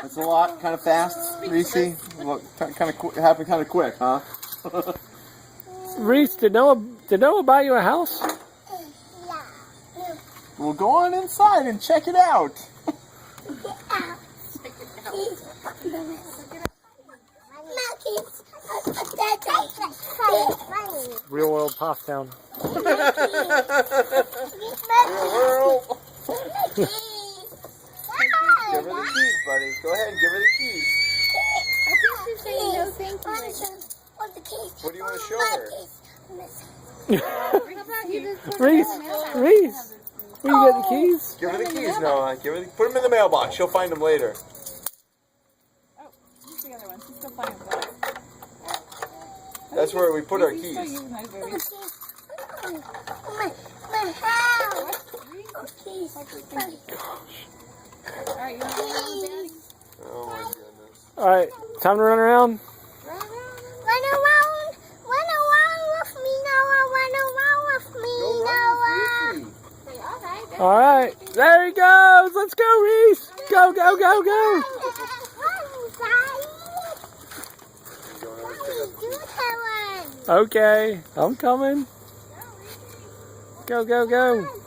It's a lot, kind of fast, Reese. Kind of happened kind of quick, huh? Reese, did Noah buy you a house? Yeah. Well, go on inside and check it out. Real world Pottstown. Real world. Give her the keys, buddy. Go ahead and give her the keys. I think she's saying no thank you. What do you want to show her? Reese, will you get the keys? Give her the keys, Noah. Put them in the mailbox. She'll find them later. Oh, here's the other one. She's still playing with that. That's where we put our He's still keys. using those babies. My house. Alright, you want to go Daddy? Oh my goodness. Alright, time to run around. Run around with me, Noah. Run around with me, Noah. Say, alright. Alright, there he goes. Let's go, Reese. Go, go, go, go. Okay, I'm coming. Go, go, go.